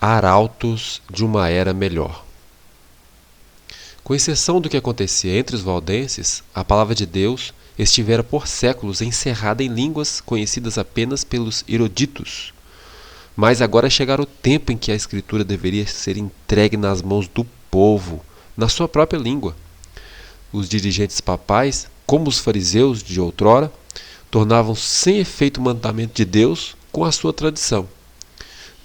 Arautos de uma era melhor. Com exceção do que acontecia entre os valdenses, a palavra de Deus estivera por séculos encerrada em línguas conhecidas apenas pelos eruditos. Mas agora chegara o tempo em que a Escritura deveria ser entregue nas mãos do povo, na sua própria língua. Os dirigentes papais, como os fariseus de outrora, tornavam sem efeito o mandamento de Deus com a sua tradição.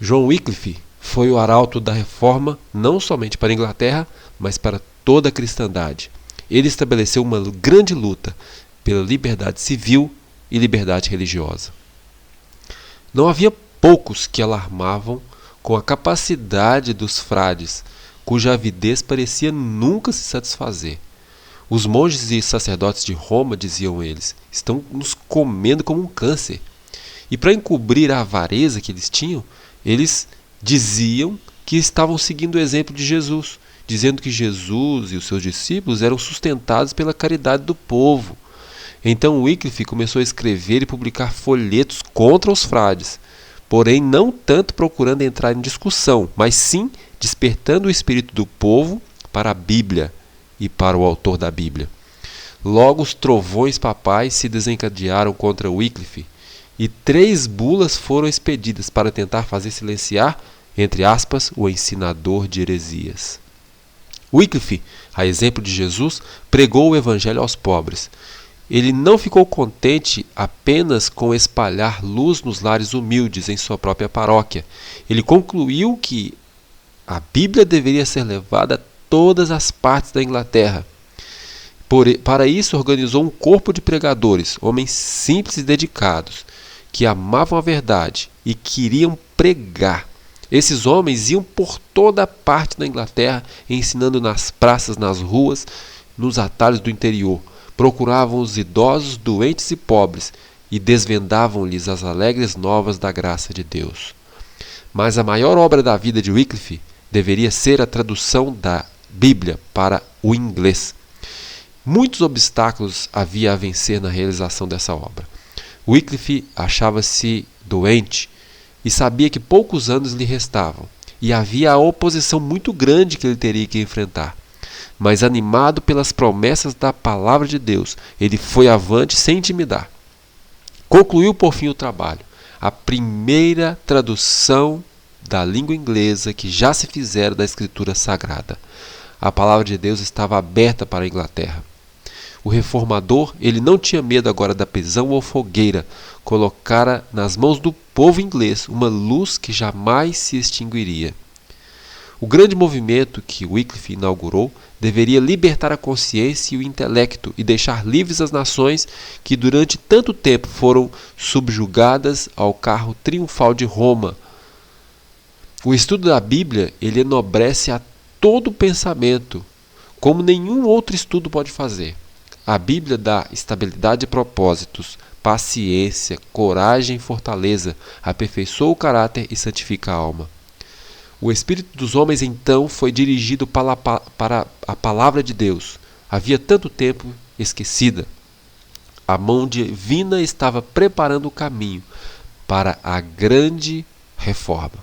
John Wycliffe foi o arauto da reforma não somente para a Inglaterra, mas para toda a cristandade. Ele estabeleceu uma grande luta pela liberdade civil e liberdade religiosa. Não havia poucos que alarmavam com a capacidade dos frades, cuja avidez parecia nunca se satisfazer. Os monges e sacerdotes de Roma, diziam eles, estão nos comendo como um câncer. E para encobrir a avareza que eles tinham, eles diziam que estavam seguindo o exemplo de Jesus, dizendo que Jesus e os seus discípulos eram sustentados pela caridade do povo. Então Wycliffe começou a escrever e publicar folhetos contra os frades, porém não tanto procurando entrar em discussão, mas sim despertando o espírito do povo para a Bíblia e para o autor da Bíblia. Logo os trovões papais se desencadearam contra Wycliffe, e 3 bulas foram expedidas para tentar fazer silenciar, entre aspas, o ensinador de heresias. Wycliffe, a exemplo de Jesus, pregou o evangelho aos pobres. Ele não ficou contente apenas com espalhar luz nos lares humildes em sua própria paróquia. Ele concluiu que a Bíblia deveria ser levada a todas as partes da Inglaterra. Para isso, organizou um corpo de pregadores, homens simples e dedicados, que amavam a verdade e queriam pregar. Esses homens iam por toda a parte da Inglaterra, ensinando nas praças, nas ruas, nos atalhos do interior. Procuravam os idosos, doentes e pobres e desvendavam-lhes as alegres novas da graça de Deus. Mas a maior obra da vida de Wycliffe deveria ser a tradução da Bíblia para o inglês. Muitos obstáculos havia a vencer na realização dessa obra. Wycliffe achava-se doente e sabia que poucos anos lhe restavam, e havia a oposição muito grande que ele teria que enfrentar. Mas animado pelas promessas da palavra de Deus, ele foi avante sem intimidar. Concluiu por fim o trabalho, a primeira tradução da língua inglesa que já se fizera da Escritura Sagrada. A palavra de Deus estava aberta para a Inglaterra. O reformador, ele não tinha medo agora da prisão ou fogueira, colocara nas mãos do povo inglês uma luz que jamais se extinguiria. O grande movimento que Wycliffe inaugurou deveria libertar a consciência e o intelecto e deixar livres as nações que durante tanto tempo foram subjugadas ao carro triunfal de Roma. O estudo da Bíblia, ele enobrece a todo pensamento, como nenhum outro estudo pode fazer. A Bíblia dá estabilidade de propósitos, paciência, coragem e fortaleza, aperfeiçoa o caráter e santifica a alma. O espírito dos homens então foi dirigido para a palavra de Deus, havia tanto tempo esquecida. A mão divina estava preparando o caminho para a grande reforma.